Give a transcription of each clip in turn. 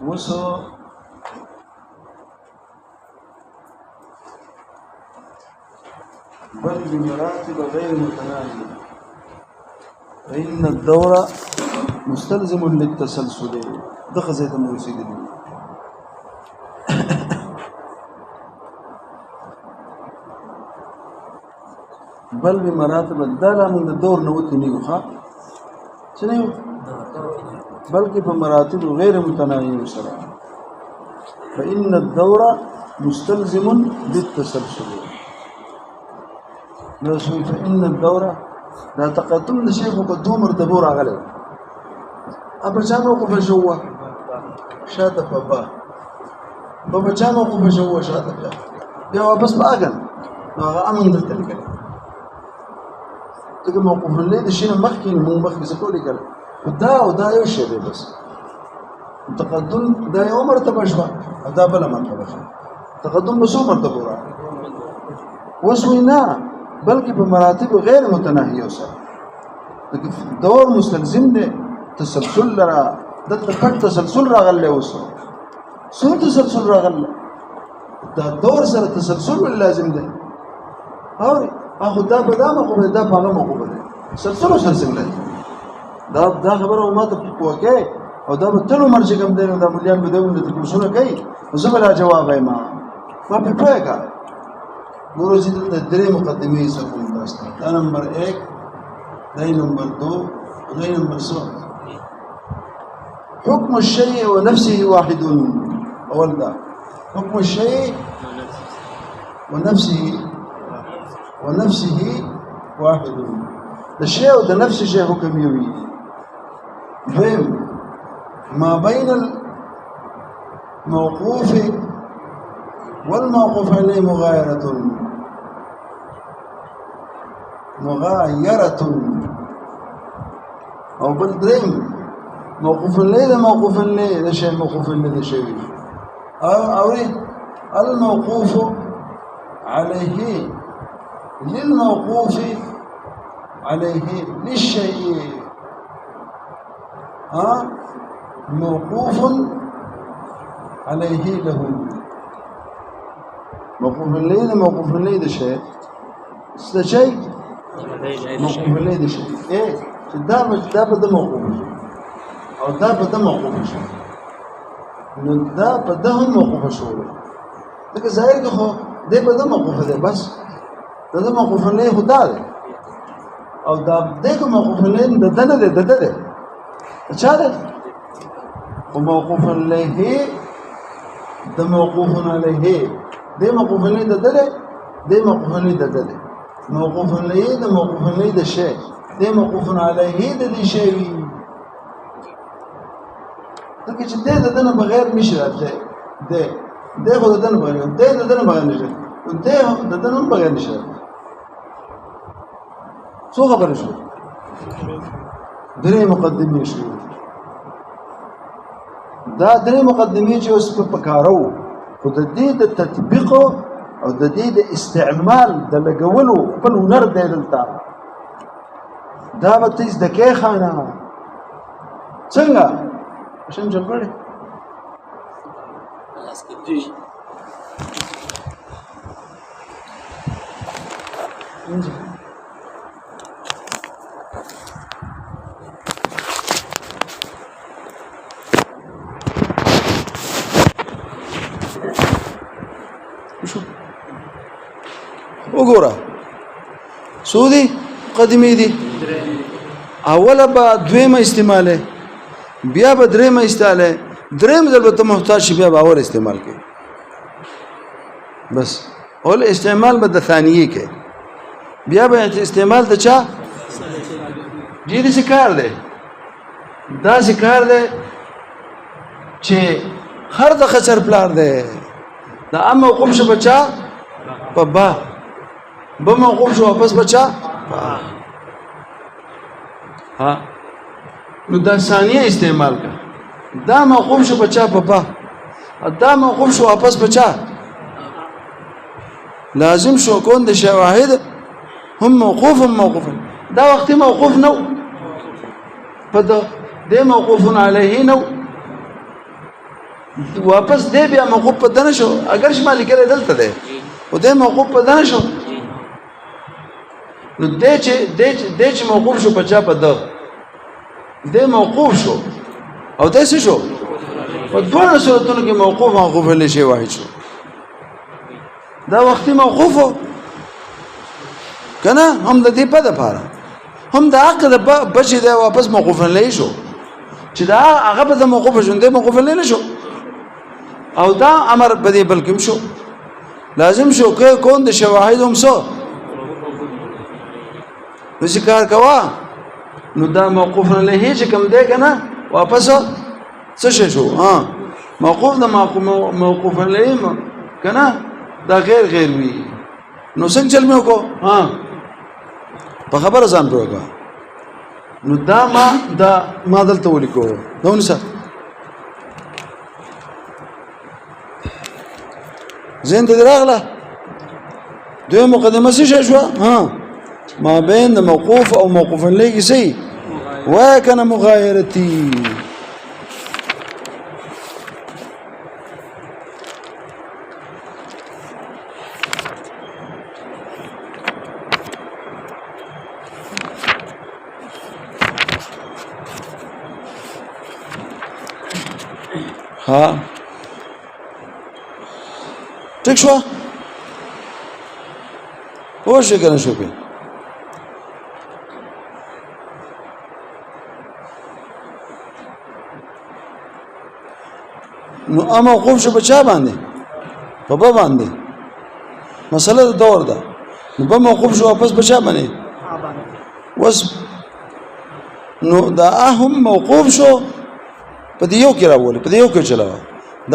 وسو بل بمراتب غير متناهية فإن الدورة مستلزم للتسلسل دخل زي الموسيقى دي بل بمراتب الدالة من الدور نوتي نيوخا شنو بلکہ بمراتب غير متناهية سرعة فإن الدورة مستلزم للتسلسل نسوي فإن الدورة لا تقدم لشيء مقدوم مرتبو راغله ابا جانو کو بجوا شاته بابا جانو کو بجوا شاته بیا بس باغن هغه امن درته کړي دغه موقف له دې شي مخکې مو مخکې څه کولې کړ دا یو شی دی بس تقدم دا یو مرتبه شوه دا بل مرتبه شوه تقدم به څو مرتبه راغلی وسوینا بلکې په مراتب غیر متناهیه سره دور مستلزم دی تسلسل لرا دلته پټ تسلسل راغلی اوس څو تسلسل راغلی دا دور سره تسلسل لازم دی او اخو دا بدامه خو دا پاغه مخو بده تسلسل څنګه دا خبره ما ته پوکې او دا به تلو مرجه کوم دی دا مليان به دونه تاسو کوي زه بل جواب وایم ما په پوهه ګورځي د درې مقدمه سکون داسته دا نمبر 1 دا نمبر 2 دا نمبر 3 حكم الشيء ونفسه واحد اول دا حكم الشيء ونفسه واحد الشيء وده نفس الشيء حكم يوي فهم ما بين الموقوف والموقوف عليه مغايرة أو بالدريم موقوف عليه ده موقوف عليه ده شيء موقوف عليه ده شيء أو الموقوف عليه للموقوف عليه للشيء موقوف عليه له موقوف عليه ده موقوف عليه ده شيء موقوف عليه ده شيء ايه ده بده موقوف او ده بده موقوف شو ده بده هم موقوف شو لکه ظاهر کې خو ده بده موقوف ده بس ده موقوف عليه خدا ده او دا دغه موقوف عليه ده ده اچھا ده وموقوف عليه ده موقوف عليه ده موقوف عليه ده موقوف عليه ده موقوف عليه ده موقوف عليه ده شيء ده موقوف عليه ده شيء دغه چې ده نه بغیر نشي راځي ده خو ده نه بغیر ده نه بغیر نشي ده نه بغیر نشي څو خبره شو درې مقدمې شو دا درې مقدمې چې اوس په پکارو خو د دې د تطبیق او د دې د استعمال د لګولو په هنر دی دلته دا به تاسو د کې خانه څنګه شم جوړه وګوره سودی قدیمی دي اوله به دویمه استعماله بیا به دریمه استعماله دریم ځل به ته محتاج شي بیا به اول استعمال کې بس اول استعمال به د ثانیه کې بیا به استعمال د چا دې څه کار دی دا څه کار دی چې هر د خسر پلار دی دا اما قوم شو بچا په با موقوف شو واپس بچا ها نو دا ثانیه استعمال کا دا موقوف شو بچا په دا موقوف شو واپس بچا لازم شو کون د شواهد هم موقوف دا وخت موقوف نو په د موقوف علیه نو واپس دی بیا موقوف په دنه شو اگر شمال لیکل دلته دی او دی موقوف په دنه شو نو دی چې موقوف شو په چا په ده دی موقوف شو او دی څه شو په دواړو صورتونو کې موقوف علیه شی واحد شو دا وختي موقوف و کنه هم د دې په دپاره هم د حق د بچی دی واپس موقوف علیه شو چې دا هغه به د موقوف شو دی موقوف علیه نه شو او دا امر په دې بلکې شو لازم شو که کون د شواهد هم سو نو کار کوا نو دا موقوف علیه چې کوم دی کنه واپس څه شو موقوف د موقوف علیه کنه دا غیر وی نو څنګه چل مې وکړو په خبره ځان پوه کا نو دا ما دلته ولیکو دا ونیسه زين تدراغله دوی مقدمه څه شو ما بين موقوف او موقوف علیه سي وكان مغايرتي ها ٹھیک شو وشه کنه شو په نو اما موقوف شو بچا باندې په با باندې مسله دور ده نو په موقوف شو واپس بچا باندې وس نو دا هم موقوف شو په دیو کې راول په دیو کې چلاوه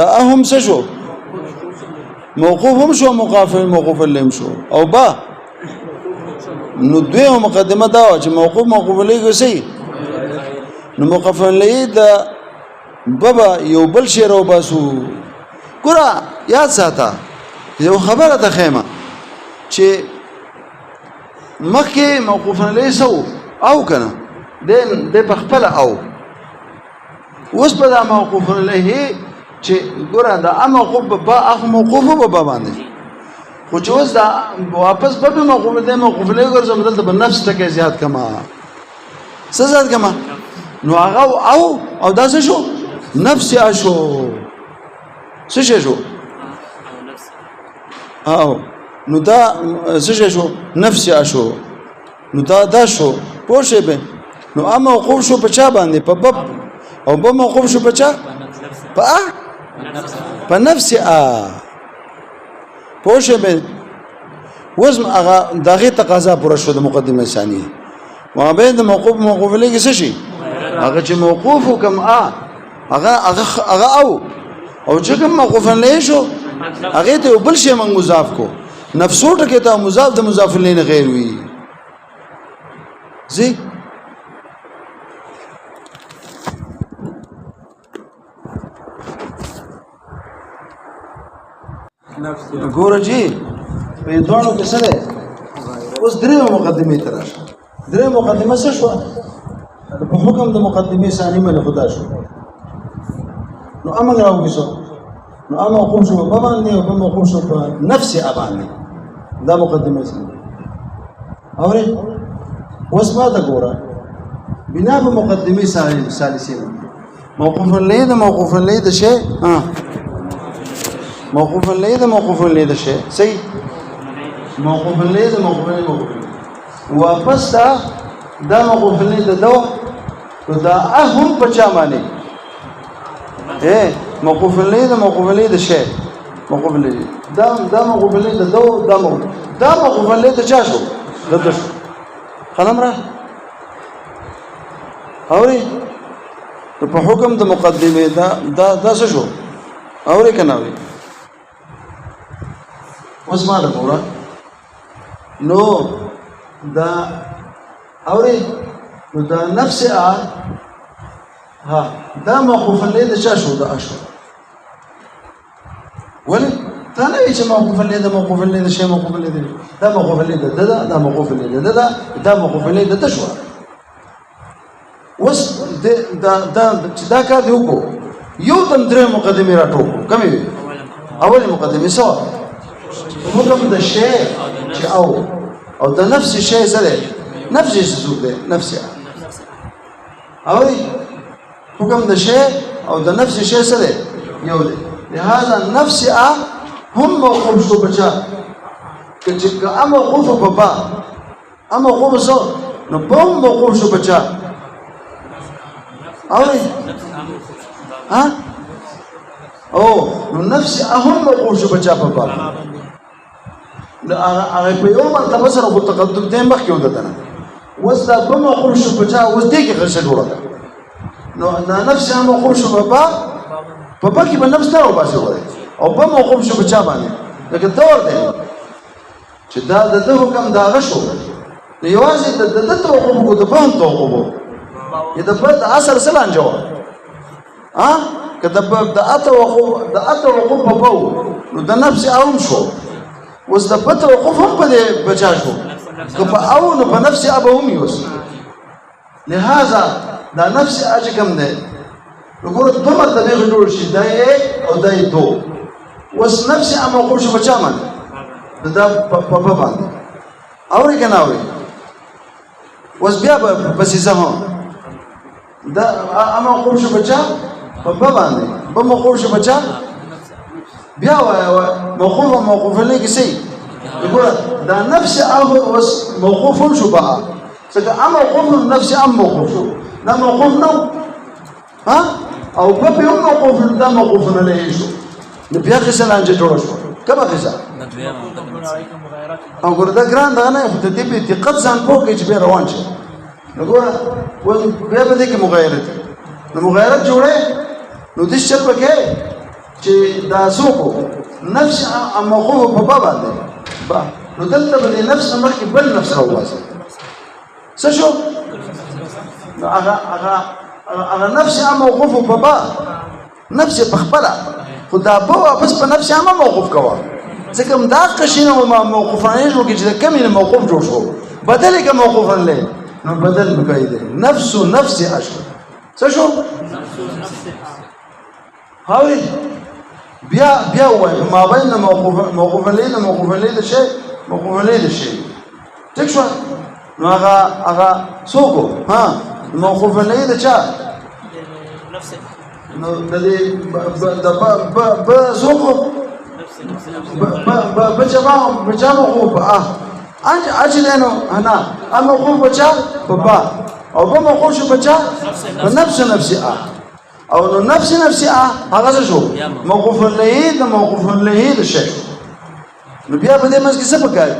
دا هم څه شو موقوف هم شو موقوف لهم شو او با نو دوی مقدمه دا چې موقوف علیه سي نو موقوف علیه دا بابا یو بل شی رو باسو ګوره یاد ساته یو خبره ته خیمه چې مخکې موقوف علیه سو او کنه د په خپل او اوس په دا موقوف علیه چې ګوره دا موقوف به با باندې خو چې اوس دا واپس به موقوف علیه ګرځم دلته به نفس ټکی زیات کما څه زیات کما نو هغه او دا څه شو نفس شو څه شو او نو دا څه شو نفس شو نو دا شو پوه شئ به نو اما موقوف شو په چا باندې په بب او به موقوف شو په چا په نفس پوه شئ به وزم هغه دغه تقاضا پوره شو د مقدمه ثانیه ما بین د موقوف علیه څه شي هغه چې موقوف کوم هغه او چې کوم موقوف علیه شو هغه ته بل شی من مضاف کو نفسو ټکه ته مضاف د مضاف الیه نه غیر وی زی ګوره جی په دوانو کې څه ده اوس درې مقدمه تر راشه درې مقدمه څه شو په حکم د مقدمه ثانیه باندې خدا شو نو امر راوګسو نو اما قوم شو په باندې او په قوم شو په نفس باندې دا مقدمه ثانیه اوره اوس ما ته ګوره بنا په مقدمه ثالثه موقوف علیه د شی موقوف علیه د شی صحیح موقوف علیه واپس دا موقوف علیه د دو دا هم پچا باندې موقوف علیه د شی موقوف علیه دا موقوف علیه د دو دا موقوف علیه د چا شو د شو قلم را اوري په حکم د مقدمه دا څه شو اوري کنه اوري اوس ما ده پورا نو دا اوري نو دا نفس دا موقوف علیه د چا شو دا شو ولی تا نه چې موقوف علیه د شی موقوف علیه دا موقوف علیه دا موقوف علیه دا موقوف علیه د شو اوس دا کار دی وکړو یو دم درې مقدمې راټوکو کمې وي اولې مقدمې څه حکم د شی چې او د نفس شی څه دی نفس یې څه دی نفس اولې حکم د شی او د نفس شی څه دی یو دی لہذا نفس هم موقوف شو بچا که موقوف په با موقوف څه نو په هم موقوف شو بچا اولې نو نفس هم موقوف شو بچا په با هغه په یو مرتبه سره خو تقدم دی مخکې ودته نه اوس دا به موقوف شو بچا اوس دې کې غرشه جوړه ده نو نفس هم موقوف شو په با کې به نفس نه راوباسي وایي او به موقوف شو بچا باندې لکه دور دی چې دا د ده حکم د هغه شو نو یوازې د ده توقف وکړو د به هم توقف وکړو د به د اصل څه لانجه وه که د توقف په به نو د نفس هم شو اوس د به توقف هم په دې بچا شو که په نو په نفس به هم یې اوس لہذا دا نفس چې کوم دی نو ګوره دوه مرتبې جوړ شي دا یې او دا یې دو اوس نفس موقوف شو بچا باندې دا په باندې اورې که نه اورې اوس بیا پسې زه هم دا موقوف شو بچا په باندې به موقوف شو بچا بیا وایه موقوف علیه کې صحیح ګوره دا نفس اوس موقوف هم شو به ځکه موقوف نفس موقوف شو دا موقوف نه او په هم موقوف دا موقوف علیه شو نو بیا قصه لانجه جوړه شوه کومه قصه او ګوره دا ګران دغه نه خو د دې په دقت ځان پوه کړئ چې بیا روان شي نو ګوره بیا به دې کې مغایرت نو مغایرت جوړې نو دې چل پکې چې دا څوک نفس موقوف په با باندې نو دلته به دې نفس مخکې بل نفس راوباسي څه شو نو هغه نفس موقوف په با نفس په خپله خو دا به واپس په نفس هم موقوف کوه ځکه همدا قشینه موقوفانې جوړ کړي چې د کمې نه موقوف جوړ شو بدل یې که موقوف علیه نو بدل مکوی دی نفس اشو څه شو هاوی بیا وایي په مابین موقوف علیه د موقوف علیه د شی موقوف علیه د شی ټیک شو نو هغه څوک موقوف علیه د چا نو د دې څوک بچا موقوف اجلینو موقوف بچا با او به موقوف شو بچا نفس او نو نفس هغه شو موقوف علیه د شی نو بیا په دې منځ کې څه پکار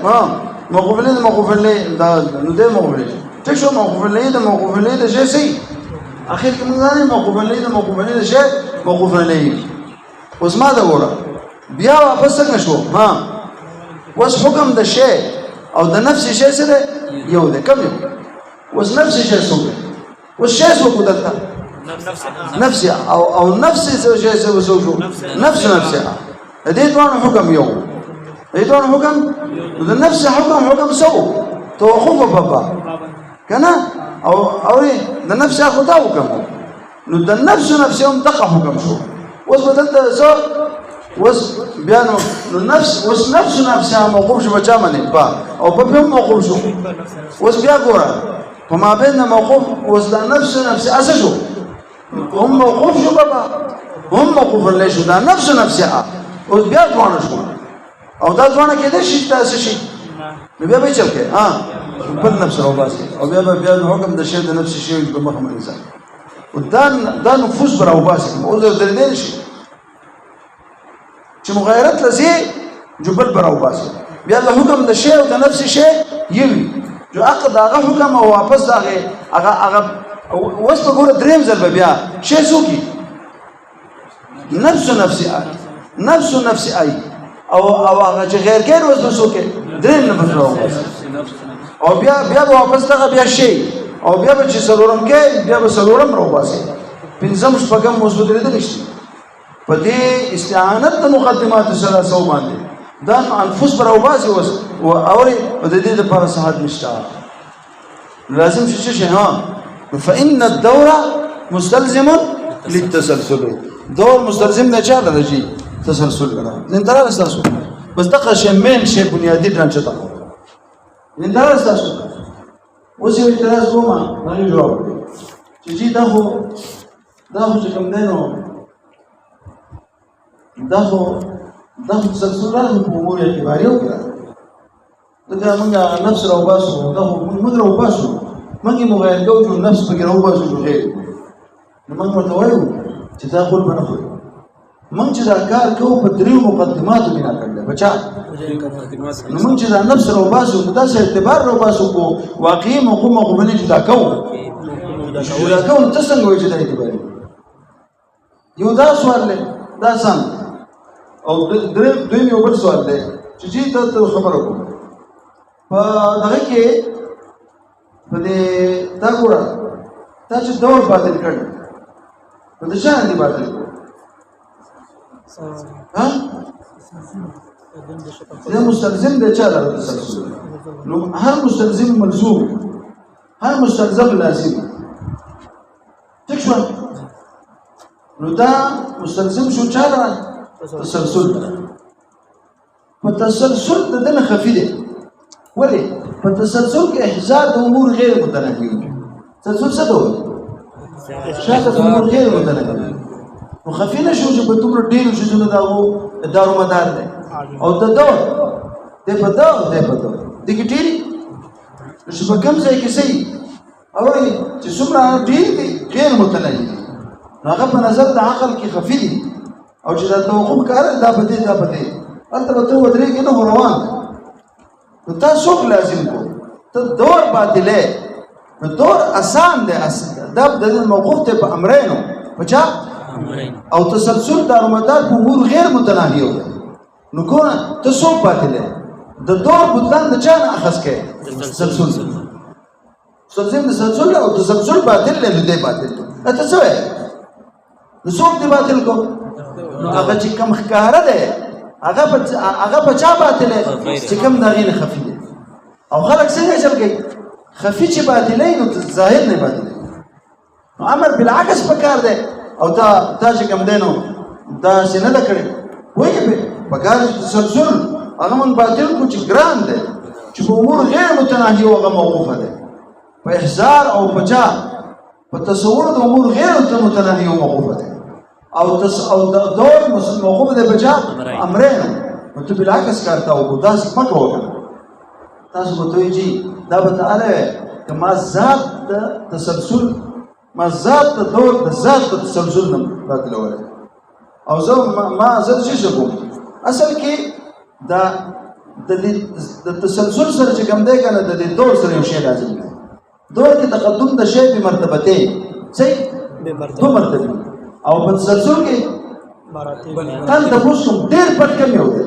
موقوف علیه دا نو دې موقوف علیه ټیک شو موقوف علیه د شی صحیح اخر کې موږ نه موقوف علیه د شی موقوف علیه اوس ما دا وره بیا واپس څنګه شو اوس حکم د شی او د نفس شی سره یو دی کوم یو اوس نفس شی څوک اوس شی څوک دلته نفس او نفس شی څه شو نفس دې دوه حکم یو دې دوه حکم د نفس حکم سو توقف په کنه او د نفس خدا حکم نو د نفس هم دغه حکم شو اوس بدلته زه اوس بیا نو نفس موقوف شو بچا باندې او په هم موقوف شو اوس بیا ګوره په مابین موقوف اوس د نفس اسه شو هم موقوف شو هم موقوف علیه شو دا نفس اوس بیا ځوانه شو او دا ځوانه کېدای شي تاسو شي نو بیا به چل کې بل نفس راوباسي او بیا حکم د شی د نفس شی په مخ باندې ځي او دا نفوس به راوباسي او درې شي چې مغایرت لسی جو بل به راوباسي بیا د حکم د شی او د نفس شی یوي جو عقد هغه حکم او واپس هغه اوس په ګوره دریم ځل به بیا شی څوکي نفس ای او هغه چې غیر کېر اوس به څوکي دریم نفس راوباسي او بیا واپس دغه بیا شی او بیا به چې څلورم کې بیا به څلورم راوباسي پنځم شپږم اوس به درېدلی شي په دې استعانت د مقدمات ثلاثه باندې دا انفس پر اوباسي اوس او د دې لپاره صحت نشته لازم شي فإن الدورة مستلزم للتسلسل دور مستلزم دی چا لره جي تسلسل لره انتظار ستاسو بس دغه شی مین شی بنیادي ډانچه ده انتظار ستاسو اوس یو اعتراض کوم باندې جواب چې جي دا خو چې کوم دی نو دا خو تسلسل راځي په امور اعتباري وکړه دغه موږ نفس راوباسو دا موږ راوباسو موږ مغایر کوو چې نفس پکې راوباسو غیر نو موږ ورته وایو چې دا خپل نه خوري موږ چې دا کار کوو په دریو مقدماتو بنا کړل بچا نو موږ چې دا نفس راوباسو نو داسې اعتبار راوباسو کو واقعي موقومه باندې چې دا کوو دا کوو نو څه څنګه وایي چې دا اعتباري یو دا سوال دی دا سم او دویم یو بل سوال دی چې جی ته خبره کوم په دغه کې په دې دا ګوره تا چې دور باطل کړ په دې شان دی باطل کړ ها دا مستلزم دی چا لاره تسلسل نو هر مستلزم ملزوم هر مستلزم لازم ټیک شو نو دا مستلزم شو چا لاره تسلسل په تسلسل د دنه خفي دی ولې په تسلسل کې احزار د امور غیر متناهیه تسلسل څه دی شاته امور غیر متناهیه نو خفي نشو چې په دومره ډیرو شیزونو دارو مدار دی او د دور دی په دور دغه ډیري چې په کوم ځای کې صحیح او چې څومره ډیر دي غیر متناهیه نو هغه په نظر د عقل کې خفي دي او چې دا توقف کار دا پدې انت به ته ودرېږي نو روان نو تاسو لازم کو ته دور باطله نو دور آسان دی دا د موقوف ته په امرینو بچا او تسلسل دارومدار په امور غیر متناهیه نو کو تاسو باطله د دور بدلان د چا نه اخذ کې تسلسل د تسلسل او تسلسل باطل نه دی باطل ته څه وایي نو څوک دی باطل کو نو هغه چې کوم ښکاره دی هغه په چا باطل دی چې کوم دغې نه خفي دی او خلک څنګه چل کوي خفي چې باطلوي نو ظاهر نه باطلوي نو امر بالعکس پکار دی او تا چې کوم دی نو داسې نه ده کړې وایي پکار چې تسلسل هغه من باطل کو چې ګران دی چې په امور غیر متناهیه هغه موقوفه دی په احزار او په چا په تصور د امور غیر متناهیه موقوفه دی او دور موقوف دی بچا امرین نو ته بالعکس کارتا وکړو داسې مه کوه تاسو به ته وایي چې دا به تعالی که ما ذات د تسلسل ما ذات د دور د ذات د تسلسل نه باطلولی او زه څه کوم اصل کې دا د تسلسل سره چې کوم دی که نه د دې دور سره یو شی لازم دی دور کې تقدم د شی بې مرتبتې صحیح دو مرتبې او په تسلسل کې تل د موسم ډېر پټ کم یو دی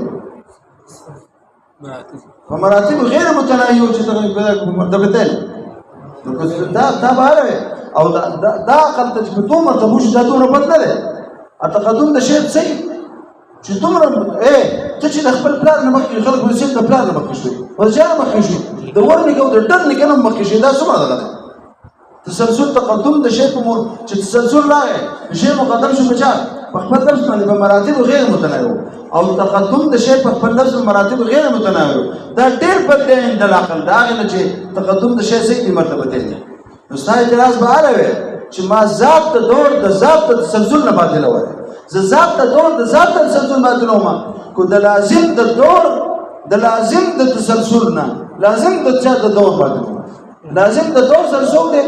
په مراتب غیر متناهیه چې په مرتبتین نو دا بهر وي او دا عقل ته چې په دوه مرتبو شي دا دومره بد نه دی تقدم د شی صحیح چې دومره ته چې د خپل پلار نه مخکې خلک وایي چې د پلار نه مخکې شوي او د چا نه مخکې شوي د ور نیکه او د ډر نیکه نه مخکې شوي دا څومره دغه دی تسلسل تقدم د شی په مور چې تسلسل راغی شی مقدم شو په چا په خپل لفظ باندې په مراتب غیر متناهیه او تقدم د شی په خپل لفظ مراتب غیر متناهیه دا ډېر بد دی عند العقل دا هغه نه چې تقدم د شی صحیح مرتبه دی نو ستا اعتراض به هغه وي چې ما ذات د دور د ذات د تسلسل نه باطله وای زه ذات د دور د ذات د تسلسل باطلوم کو د لازم د دور د لازم د تسلسل نه لازم د چا د دور باطلوم لازم د دور تسلسل دی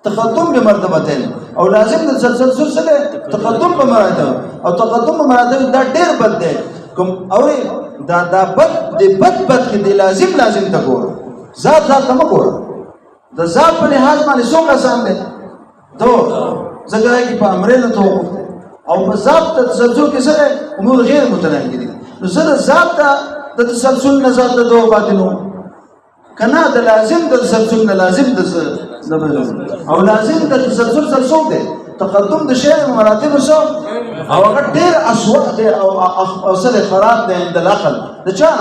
تقدم بمرتبتين او لازم د تسلسل سره تقدم په مراتب او تقدم په مراتب دا ډېر بد دی کوم اوري دا بد کې دی لازم ته ګوره ذات ته مه ګوره د ذات په لحاظ باندې څو قسم دي دو ځکه چې په امرینه توقف دی او په ذات د تسلسل کې سره امور غیر متناهیه دي نو زه د ذات د تسلسل نه ذات د دوه باطنو کنا د لازم د تسلسل نه لازم د او لازم د تسلسل سره څو دی تقدم د شی مراتب سو او هغه ډېر اسوأ دی او سره خراب دی عند العقل د چا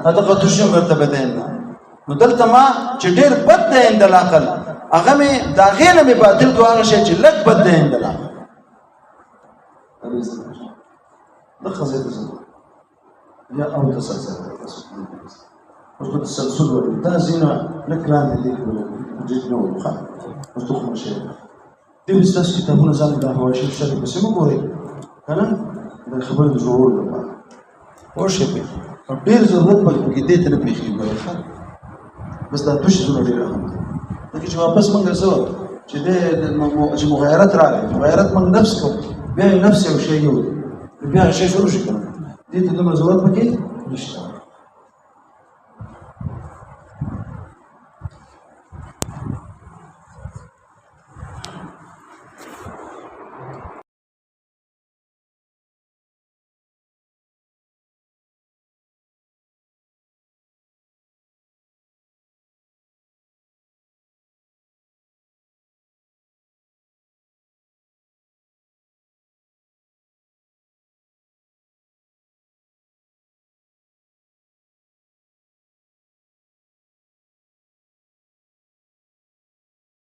نه تقدم شی مرتبه دی نو دلته ما چې ډېر بد دی عند العقل هغه مې د هغې نه مې باطل کړو هغه شی چې لږ بد دی عند العقل دې زده د خزې ته زده یا او تسلسل اوس په تسلسل ورته دا ځینه لږ ګران دي جدي نه وو ښه اوس تخم شي دې ستاسو کتابونه ځان د حواشي شته په سیمه ګوري کنه د خبرې د جوړولو لپاره ورشي په ډېر ضرورت پکې دې ته نه پیښیږي ګوري بس دا دوه شیونه ډېر اهم دي لکه چې واپس موږ څه چې د مغایرت راغی مغایرت موږ نفس کو بیا نفس یو شی یو بیا شی شروع شي کنه دې ته دومره ضرورت پکې نشته